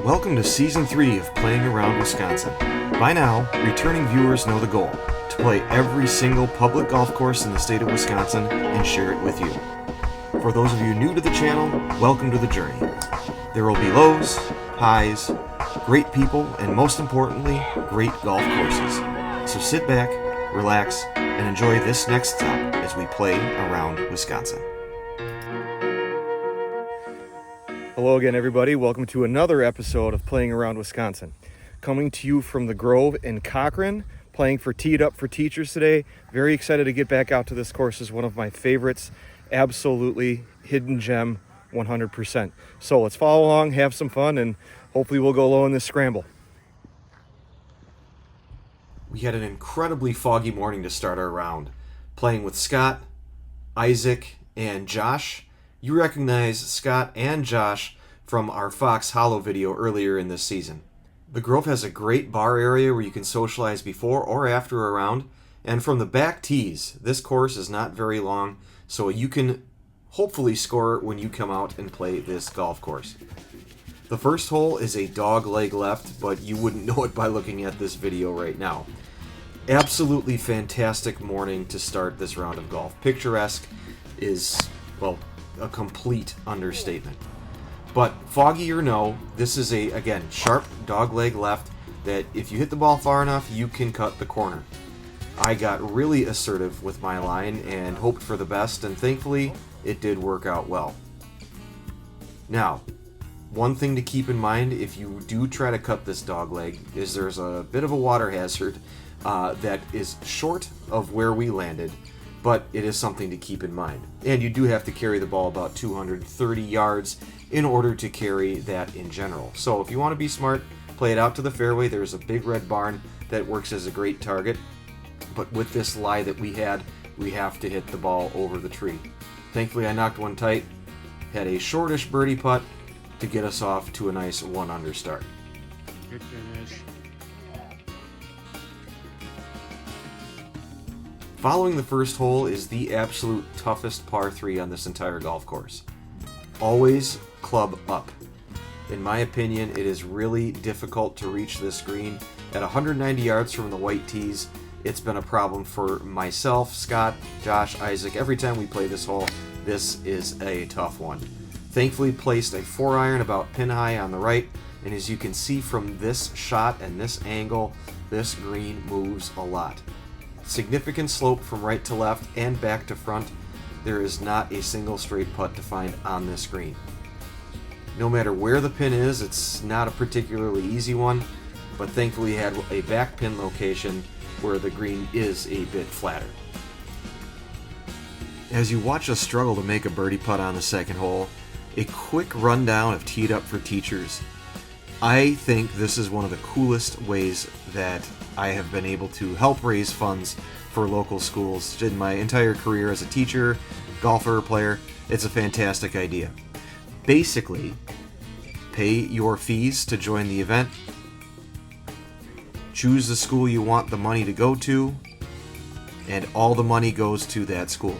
Welcome to Season 3 of Playing Around Wisconsin. By now, returning viewers know the goal, to play every single public golf course in the state of Wisconsin and share it with you. For those of you new to the channel, welcome to the journey. There will be lows, highs, great people, and most importantly, great golf courses. So sit back, relax, and enjoy this next stop as we play around Wisconsin. Hello again, everybody. Welcome to another episode of Playing Around Wisconsin. Coming to you from the Grove in Cochrane, playing for Teed Up for Teachers today. Very excited to get back out to this course. It's one of my favorites. Absolutely hidden gem, 100%. So let's follow along, have some fun, and hopefully we'll go low in this scramble. We had an incredibly foggy morning to start our round. Playing with Scott, Isaac, and Josh. You recognize Scott and Josh from our Fox Hollow video earlier in this season. The Grove has a great bar area where you can socialize before or after a round, and from the back tees, this course is not very long, so you can hopefully score when you come out and play this golf course. The first hole is a dog leg left, but you wouldn't know it by looking at this video right now. Absolutely fantastic morning to start this round of golf. Picturesque is, well, a complete understatement. But foggy or no, this is a, again, sharp dog leg left that if you hit the ball far enough, you can cut the corner. I got really assertive with my line and hoped for the best, and thankfully it did work out well. Now, one thing to keep in mind if you do try to cut this dog leg is there's a bit of a water hazard that is short of where we landed, but it is something to keep in mind. And you do have to carry the ball about 230 yards in order to carry that in general. So if you want to be smart, play it out to the fairway. There's a big red barn that works as a great target. But with this lie that we had, we have to hit the ball over the tree. Thankfully, I knocked one tight, had a shortish birdie putt to get us off to a nice 1-under start. Good finish. Following the first hole is the absolute toughest par 3 on this entire golf course. Always club up. In my opinion, it is really difficult to reach this green. At 190 yards from the white tees, it's been a problem for myself, Scott, Josh, Isaac. Every time we play this hole, this is a tough one. Thankfully placed a 4-iron about pin high on the right, and as you can see from this shot and this angle, this green moves a lot. Significant slope from right to left and back to front. There is not a single straight putt to find on this green. No matter where the pin is, it's not a particularly easy one, but thankfully had a back pin location where the green is a bit flatter. As you watch us struggle to make a birdie putt on the second hole, a quick rundown of Teed Up for Teachers. I think this is one of the coolest ways that I have been able to help raise funds for local schools in my entire career as a teacher, golfer, player. It's a fantastic idea. Basically, pay your fees to join the event, choose the school you want the money to go to, and all the money goes to that school.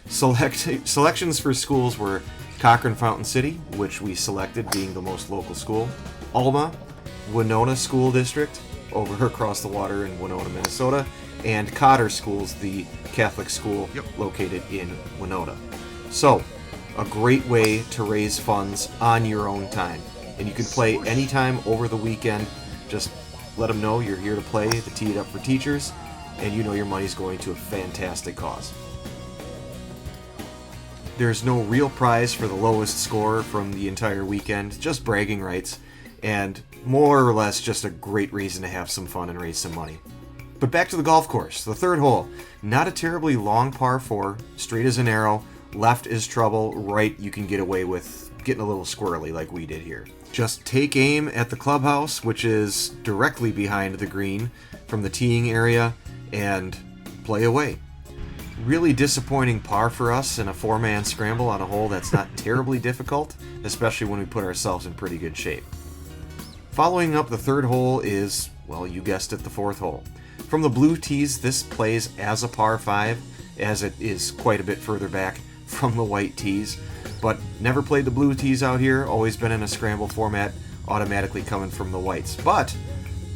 Selections for schools were Cochrane Fountain City, which we selected being the most local school, Alma, Winona School District, over across the water in Winona, Minnesota, and Cotter Schools, the Catholic school located in Winona. So, a great way to raise funds on your own time. And you can play anytime over the weekend. Just let them know you're here to play the Teed Up for Teachers, and you know your money's going to a fantastic cause. There's no real prize for the lowest score from the entire weekend, just bragging rights, and more or less just a great reason to have some fun and raise some money. But back to the golf course. The third hole, not a terribly long par 4, straight as an arrow, left is trouble, right you can get away with getting a little squirrely like we did here. Just take aim at the clubhouse, which is directly behind the green from the teeing area, and play away. Really disappointing par for us in a 4-man scramble on a hole that's not terribly difficult, especially when we put ourselves in pretty good shape. Following up the third hole is, well, you guessed it, the fourth hole. From the blue tees, this plays as a par 5, as it is quite a bit further back from the white tees, but never played the blue tees out here, always been in a scramble format, automatically coming from the whites. But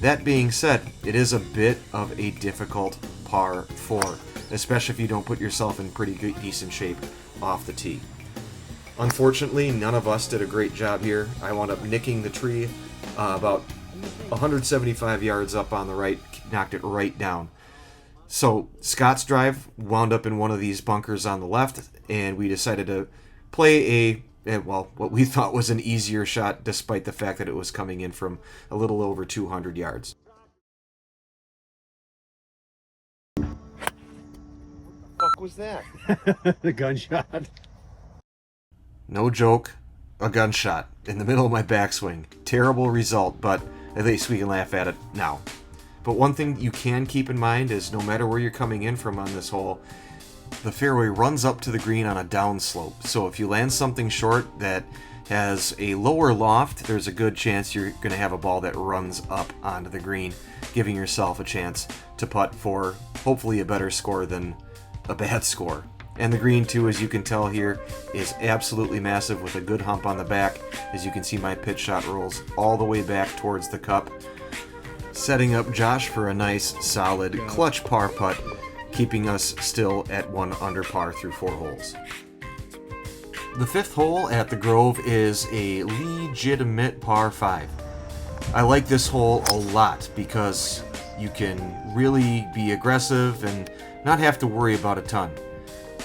that being said, it is a bit of a difficult par 4, especially if you don't put yourself in pretty good, decent shape off the tee. Unfortunately, none of us did a great job here. I wound up nicking the tree about 175 yards up on the right, knocked it right down. So Scott's drive wound up in one of these bunkers on the left, and we decided to play what we thought was an easier shot, despite the fact that it was coming in from a little over 200 yards. What was that? The gunshot. No joke, a gunshot in the middle of my backswing. Terrible result, but at least we can laugh at it now. But one thing you can keep in mind is no matter where you're coming in from on this hole, the fairway runs up to the green on a downslope. So if you land something short that has a lower loft, there's a good chance you're going to have a ball that runs up onto the green, giving yourself a chance to putt for hopefully a better score than a bad score. And the green too, as you can tell here, is absolutely massive with a good hump on the back. As you can see, my pitch shot rolls all the way back towards the cup, setting up Josh for a nice solid clutch par putt, keeping us still at 1 under par through 4 holes. The 5th hole at the Grove is a legitimate par 5. I like this hole a lot because you can really be aggressive and not have to worry about a ton.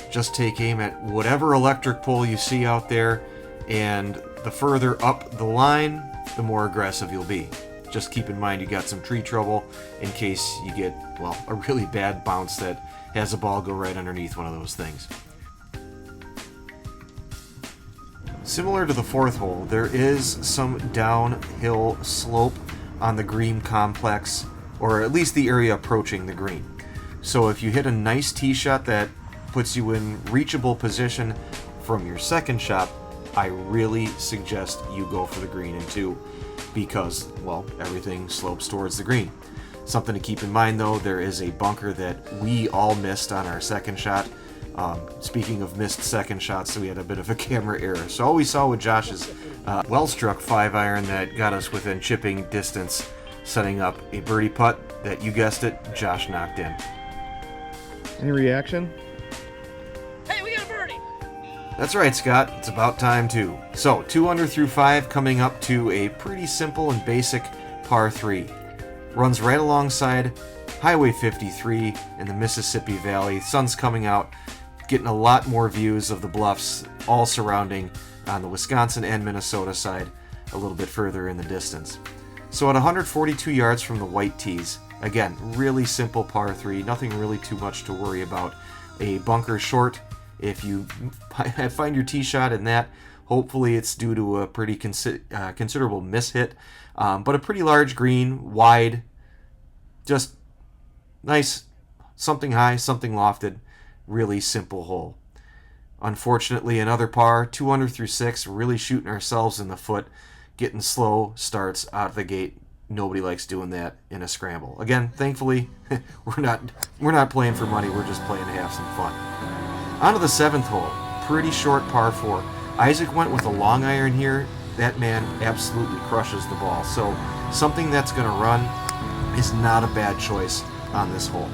Just take aim at whatever electric pole you see out there, and the further up the line, the more aggressive you'll be. Just keep in mind you got some tree trouble in case you get, a really bad bounce that has a ball go right underneath one of those things. Similar to the 4th hole, there is some downhill slope on the green complex, or at least the area approaching the green. So if you hit a nice tee shot that puts you in reachable position from your second shot, I really suggest you go for the green in 2 because, everything slopes towards the green. Something to keep in mind though, there is a bunker that we all missed on our second shot. Speaking of missed second shots, we had a bit of a camera error. So all we saw with Josh's well-struck 5-iron that got us within chipping distance, setting up a birdie putt that, you guessed it, Josh knocked in. Any reaction? Hey, we got a birdie! That's right, Scott. It's about time too. So 2 under through 5, coming up to a pretty simple and basic par 3. Runs right alongside Highway 53 in the Mississippi Valley. Sun's coming out, getting a lot more views of the bluffs all surrounding on the Wisconsin and Minnesota side, a little bit further in the distance. So at 142 yards from the white tees, again, really simple par 3, nothing really too much to worry about. A bunker short, if you find your tee shot in that, hopefully it's due to a pretty considerable mishit, but a pretty large green, wide, just nice, something high, something lofted, really simple hole. Unfortunately, another par, 2 under through 6, really shooting ourselves in the foot, getting slow starts out of the gate. Nobody likes doing that in a scramble. Again, thankfully, we're not playing for money, we're just playing to have some fun. On to the 7th hole, pretty short par 4. Isaac went with a long iron here. That man absolutely crushes the ball. So something that's going to run is not a bad choice on this hole.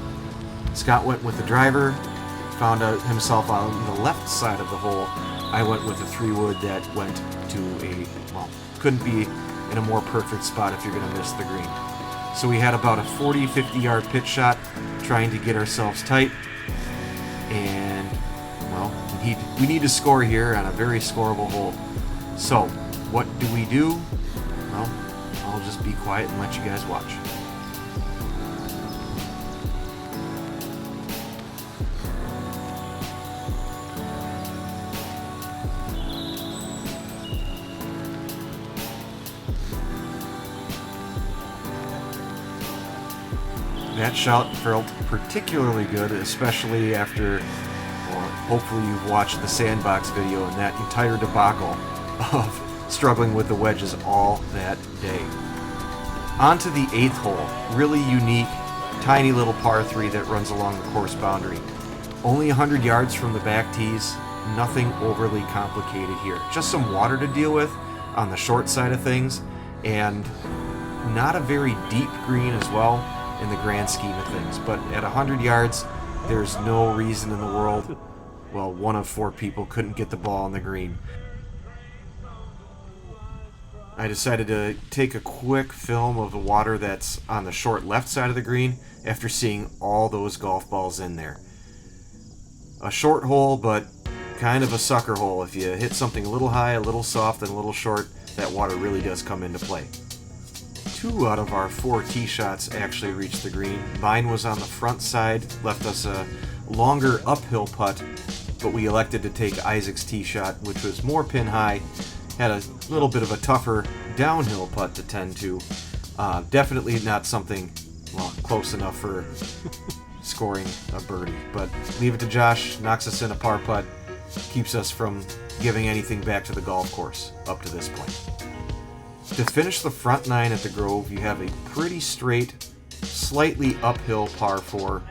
Scott went with the driver, found out himself on the left side of the hole. I went with a 3-wood that went to couldn't be in a more perfect spot if you're going to miss the green. So we had about a 40-50 yard pitch shot trying to get ourselves tight, and we need to score here on a very scoreable hole. So what do we do? Well, I'll just be quiet and let you guys watch. That shot felt particularly good, especially after, or hopefully you've watched the sandbox video and that entire debacle of struggling with the wedges all that day. On to the 8th hole, really unique, tiny little par 3 that runs along the course boundary. Only 100 yards from the back tees, nothing overly complicated here. Just some water to deal with on the short side of things, and not a very deep green as well in the grand scheme of things. But at 100 yards, there's no reason in the world, well, one of 4 people couldn't get the ball on the green. I decided to take a quick film of the water that's on the short left side of the green after seeing all those golf balls in there. A short hole, but kind of a sucker hole. If you hit something a little high, a little soft, and a little short, that water really does come into play. 2 out of our 4 tee shots actually reached the green. Mine was on the front side, left us a longer uphill putt, but we elected to take Isaac's tee shot, which was more pin high, had a little bit of a tougher downhill putt to tend to. Definitely not something, well, close enough for scoring a birdie, but leave it to Josh, knocks us in a par putt, keeps us from giving anything back to the golf course up to this point. To finish the front 9 at the Grove, you have a pretty straight, slightly uphill par 4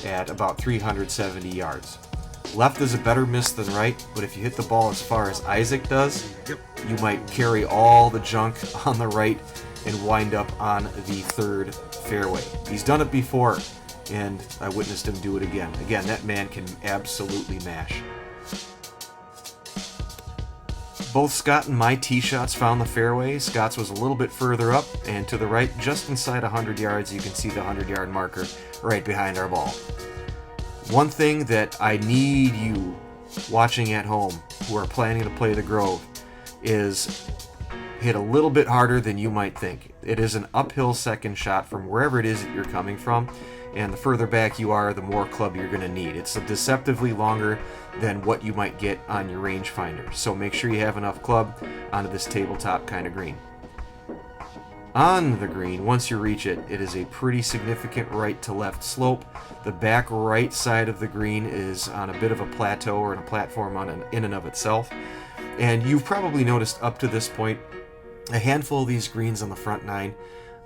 at about 370 yards. Left is a better miss than right, but if you hit the ball as far as Isaac does, you might carry all the junk on the right and wind up on the 3rd fairway. He's done it before, and I witnessed him do it again. Again, that man can absolutely mash. Both Scott and my tee shots found the fairway. Scott's was a little bit further up, and to the right, just inside 100 yards, you can see the 100-yard marker right behind our ball. One thing that I need you watching at home who are planning to play the Grove is hit a little bit harder than you might think. It is an uphill second shot from wherever it is that you're coming from, and the further back you are, the more club you're going to need. It's deceptively longer than what you might get on your rangefinder, so make sure you have enough club onto this tabletop kind of green. On the green, once you reach it, it is a pretty significant right to left slope. The back right side of the green is on a bit of a plateau or in a platform in and of itself. And you've probably noticed up to this point, a handful of these greens on the front 9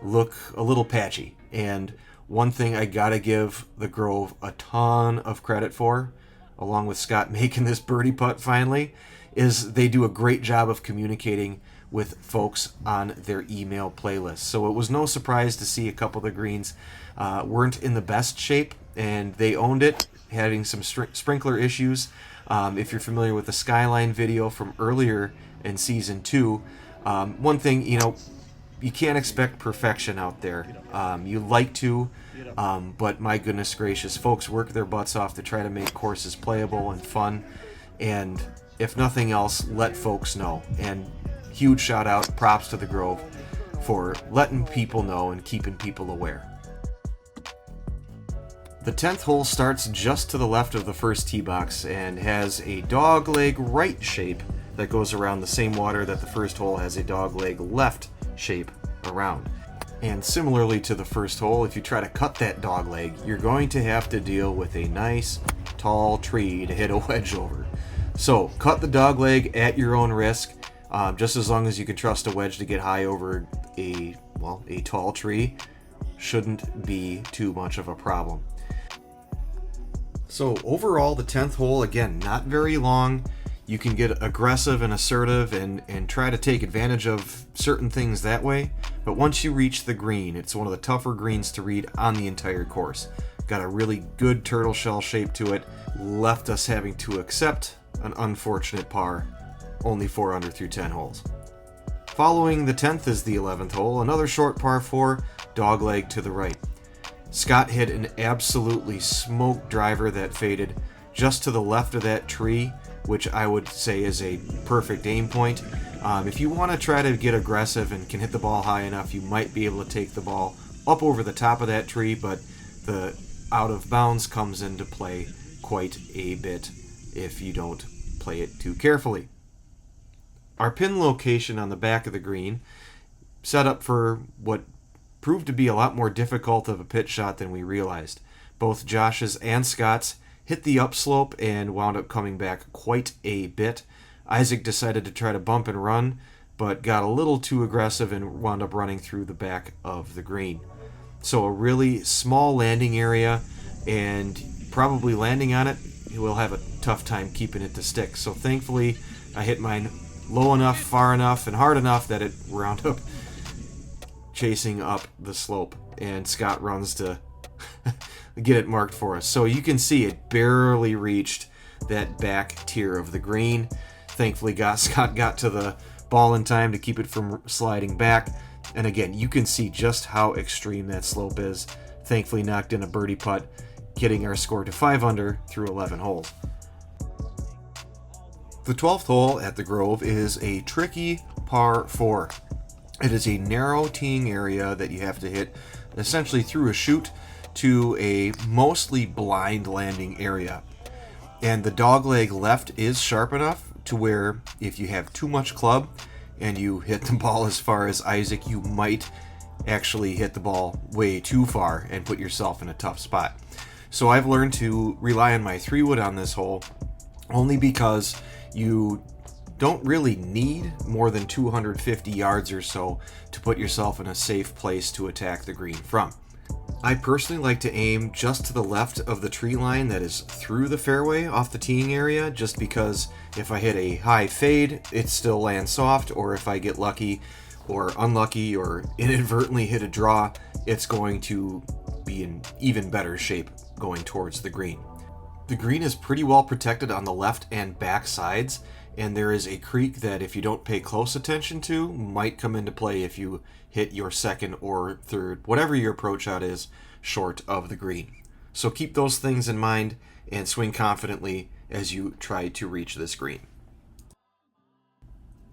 look a little patchy. And one thing I gotta give the Grove a ton of credit for, along with Scott making this birdie putt finally, is they do a great job of communicating with folks on their email playlist. So it was no surprise to see a couple of the greens weren't in the best shape, and they owned it, having some sprinkler issues. If you're familiar with the Skyline video from earlier in Season 2, one thing, you can't expect perfection out there. You like to, but my goodness gracious, folks work their butts off to try to make courses playable and fun, and if nothing else, let folks know. And huge shout out, props to the Grove for letting people know and keeping people aware. The 10th hole starts just to the left of the first tee box and has a dogleg right shape that goes around the same water that the first hole has a dogleg left shape around. And similarly to the first hole, if you try to cut that dogleg, you're going to have to deal with a nice tall tree to hit a wedge over. So cut the dogleg at your own risk. Just as long as you can trust a wedge to get high over a tall tree, shouldn't be too much of a problem. So overall, the 10th hole, again, not very long. You can get aggressive and assertive and try to take advantage of certain things that way. But once you reach the green, it's one of the tougher greens to read on the entire course. Got a really good turtle shell shape to it. Left us having to accept an unfortunate par. Only 4 under through 10 holes. Following the 10th is the 11th hole, another short par 4, dogleg to the right. Scott hit an absolutely smoked driver that faded just to the left of that tree, which I would say is a perfect aim point. If you want to try to get aggressive and can hit the ball high enough, you might be able to take the ball up over the top of that tree, but the out of bounds comes into play quite a bit if you don't play it too carefully. Our pin location on the back of the green set up for what proved to be a lot more difficult of a pitch shot than we realized. Both Josh's and Scott's hit the upslope and wound up coming back quite a bit. Isaac decided to try to bump and run, but got a little too aggressive and wound up running through the back of the green. So a really small landing area, and probably landing on it will have a tough time keeping it to stick. So thankfully, I hit mine low enough, far enough, and hard enough that it wound up chasing up the slope, and Scott runs to get it marked for us. So you can see it barely reached that back tier of the green. Thankfully, Scott got to the ball in time to keep it from sliding back. And again, you can see just how extreme that slope is. Thankfully, knocked in a birdie putt, getting our score to 5 under through 11 holes. The 12th hole at the Grove is a tricky par 4. It is a narrow teeing area that you have to hit essentially through a chute to a mostly blind landing area. And the dogleg left is sharp enough to where if you have too much club and you hit the ball as far as Isaac, you might actually hit the ball way too far and put yourself in a tough spot. So I've learned to rely on my 3-wood on this hole only because you don't really need more than 250 yards or so to put yourself in a safe place to attack the green from. I personally like to aim just to the left of the tree line that is through the fairway off the teeing area, just because if I hit a high fade, it still lands soft, or if I get lucky or unlucky or inadvertently hit a draw, it's going to be in even better shape going towards the green. The green is pretty well protected on the left and back sides, and there is a creek that if you don't pay close attention to might come into play if you hit your second or third, whatever your approach shot is, short of the green. So keep those things in mind and swing confidently as you try to reach this green.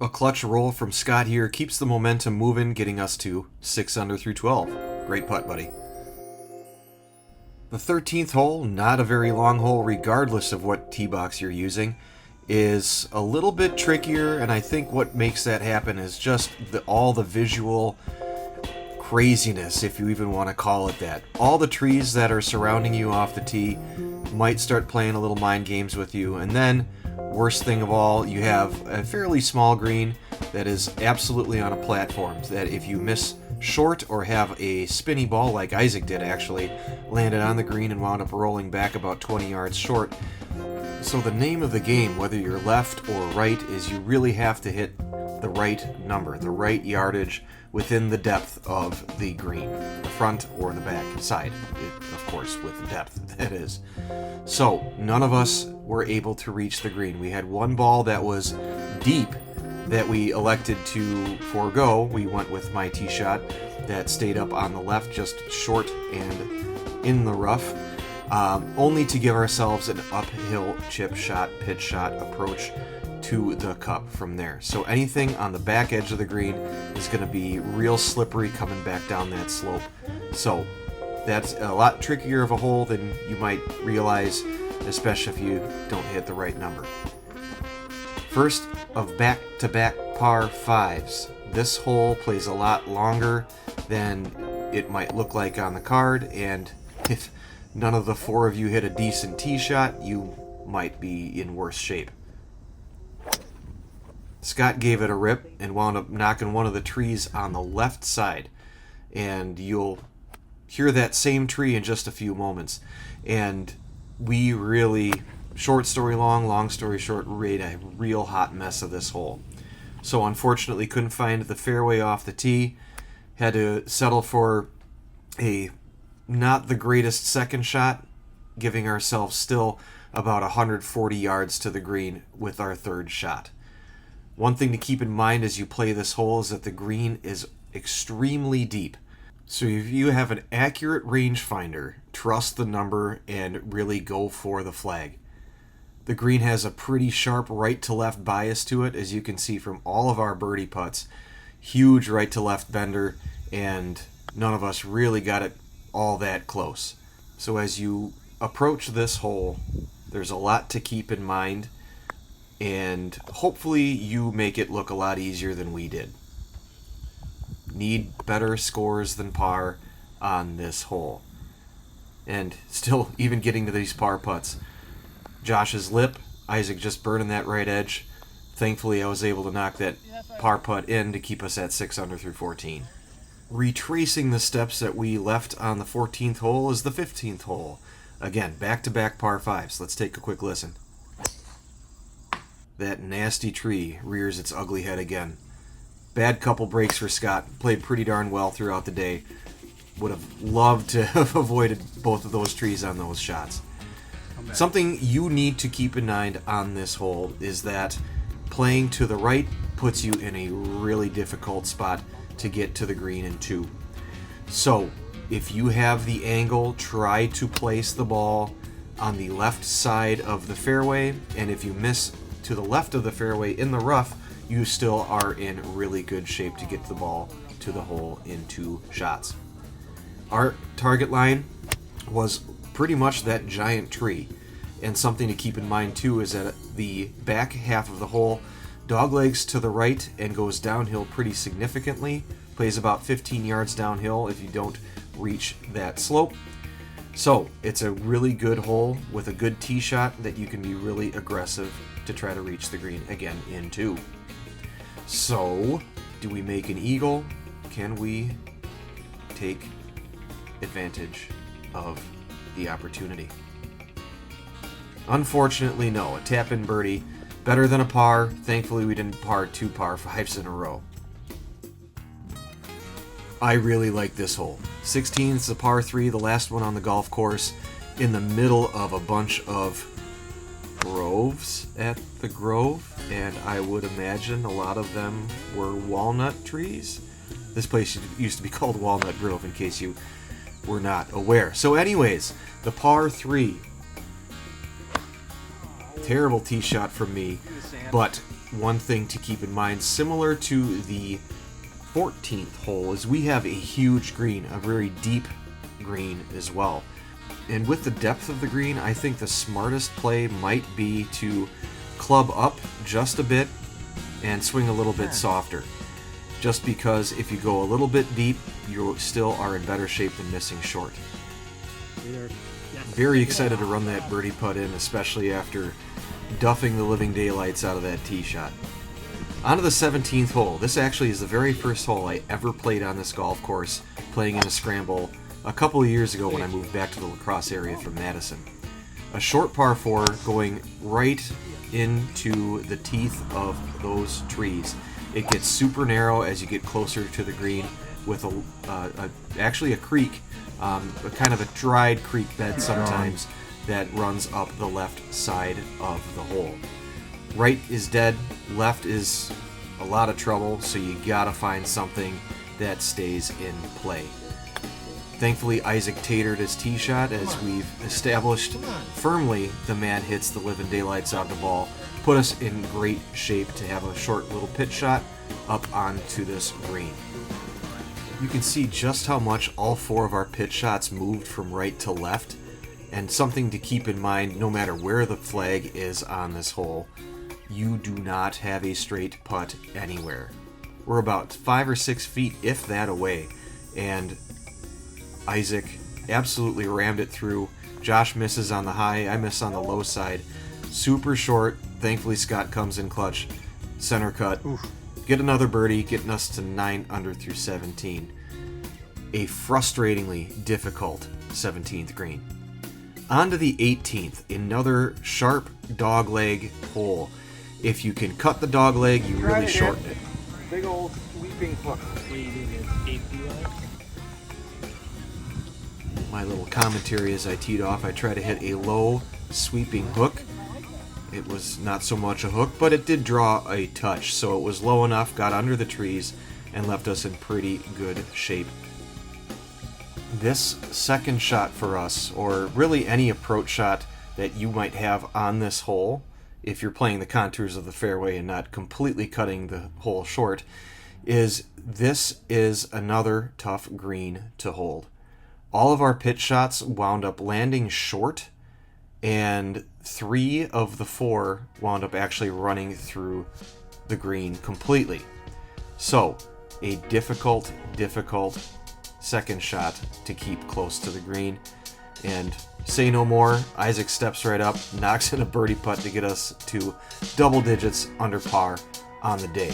A clutch roll from Scott here keeps the momentum moving, getting us to 6 under through 12. Great putt, buddy. The 13th hole, not a very long hole regardless of what tee box you're using, is a little bit trickier, and I think what makes that happen is just all the visual craziness, if you even want to call it that. All the trees that are surrounding you off the tee might start playing a little mind games with you, and then, worst thing of all, you have a fairly small green that is absolutely on a platform that if you miss short or have a spinny ball like Isaac did actually, landed on the green and wound up rolling back about 20 yards short. So the name of the game, whether you're left or right, is you really have to hit the right number, the right yardage within the depth of the green, the front or the back side, of course, with the depth, that is. So none of us were able to reach the green. We had one ball that was deep that we elected to forego. We went with my tee shot that stayed up on the left, just short and in the rough. Only to give ourselves an uphill chip shot, pitch shot approach to the cup from there. So anything on the back edge of the green is going to be real slippery coming back down that slope. So that's a lot trickier of a hole than you might realize, especially if you don't hit the right number. First of back-to-back par 5s. This hole plays a lot longer than it might look like on the card, and if none of the 4 of you hit a decent tee shot, you might be in worse shape. Scott gave it a rip and wound up knocking one of the trees on the left side. And you'll hear that same tree in just a few moments. And we really, short story long, long story short, made a real hot mess of this hole. So unfortunately couldn't find the fairway off the tee. Had to settle for a not the greatest second shot, giving ourselves still about 140 yards to the green with our third shot. One thing to keep in mind as you play this hole is that the green is extremely deep. So if you have an accurate rangefinder, trust the number and really go for the flag. The green has a pretty sharp right to left bias to it, as you can see from all of our birdie putts. Huge right to left bender, and none of us really got it all that close. So as you approach this hole, there's a lot to keep in mind, and hopefully you make it look a lot easier than we did. Need better scores than par on this hole. And still, even getting to these par putts. Josh's lip, Isaac just burning that right edge. Thankfully, I was able to knock that par putt in to keep us at 6 under through 14. Retracing the steps that we left on the 14th hole is the 15th hole. Again, back-to-back par 5s. Let's take a quick listen. That nasty tree rears its ugly head again. Bad couple breaks for Scott. Played pretty darn well throughout the day. Would have loved to have avoided both of those trees on those shots. Something you need to keep in mind on this hole is that playing to the right puts you in a really difficult spot to get to the green in 2. So, if you have the angle, try to place the ball on the left side of the fairway, and if you miss to the left of the fairway in the rough, you still are in really good shape to get the ball to the hole in 2 shots. Our target line was pretty much that giant tree, and something to keep in mind too is that the back half of the hole doglegs to the right and goes downhill pretty significantly, plays about 15 yards downhill if you don't reach that slope. So it's a really good hole with a good tee shot that you can be really aggressive to try to reach the green again in 2. So, do we make an eagle? Can we take advantage of the opportunity? Unfortunately, no. A tap-in birdie, better than a par. Thankfully, we didn't par 2 par 5s in a row. I really like this hole. 16 is a par 3, the last one on the golf course, in the middle of a bunch of groves at the Grove, and I would imagine a lot of them were walnut trees. This place used to be called Walnut Grove, in case you were not aware. So anyways, the par 3. Terrible tee shot from me, but one thing to keep in mind, similar to the 14th hole, is we have a huge green, a very deep green as well. And with the depth of the green, I think the smartest play might be to club up just a bit and swing a little bit softer. Just because if you go a little bit deep, you still are in better shape than missing short. Very excited to run that birdie putt in, especially after duffing the living daylights out of that tee shot. On to the 17th hole. This actually is the very first hole I ever played on this golf course, playing in a scramble a couple of years ago when I moved back to the La Crosse area from Madison. A short par 4 going right into the teeth of those trees. It gets super narrow as you get closer to the green with actually a creek, a kind of a dried creek bed sometimes that runs up the left side of the hole. Right is dead, left is a lot of trouble, so you gotta find something that stays in play. Thankfully, Isaac tatered his tee shot as we've established firmly the man hits the living daylights out of the ball, put us in great shape to have a short little pitch shot up onto this green. You can see just how much all 4 of our pitch shots moved from right to left, and something to keep in mind no matter where the flag is on this hole, you do not have a straight putt anywhere. We're about 5 or 6 feet, if that, away, and Isaac absolutely rammed it through. Josh misses on the high, I miss on the low side. Super short. Thankfully, Scott comes in clutch. Center cut. Oof. Get another birdie, getting us to 9 under through 17. A frustratingly difficult 17th green. On to the 18th, another sharp dogleg hole. If you can cut the dogleg, you really shorten it. Big old sweeping hook. My little commentary as I teed off, I try to hit a low sweeping hook. It was not so much a hook, but it did draw a touch, so it was low enough, got under the trees, and left us in pretty good shape. This second shot for us, or really any approach shot that you might have on this hole, if you're playing the contours of the fairway and not completely cutting the hole short, is another tough green to hold. All of our pitch shots wound up landing short, and 3 of the 4 wound up actually running through the green completely. So, a difficult second shot to keep close to the green. And say no more, Isaac steps right up, knocks in a birdie putt to get us to double digits under par on the day.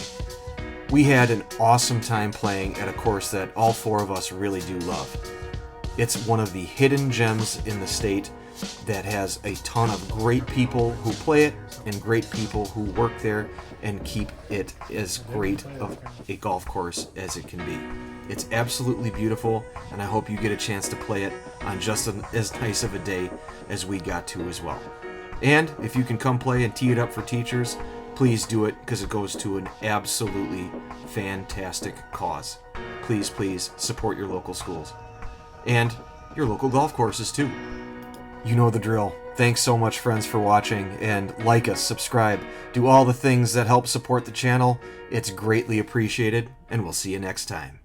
We had an awesome time playing at a course that all 4 of us really do love. It's one of the hidden gems in the state. that has a ton of great people who play it and great people who work there and keep it as great of a golf course as it can be. It's absolutely beautiful, and I hope you get a chance to play it on just as nice of a day as we got to as well. And if you can come play and tee it up for teachers, please do it, because it goes to an absolutely fantastic cause. Please, please support your local schools and your local golf courses too. You know the drill. Thanks so much, friends, for watching, and like us, subscribe, do all the things that help support the channel. It's greatly appreciated, and we'll see you next time.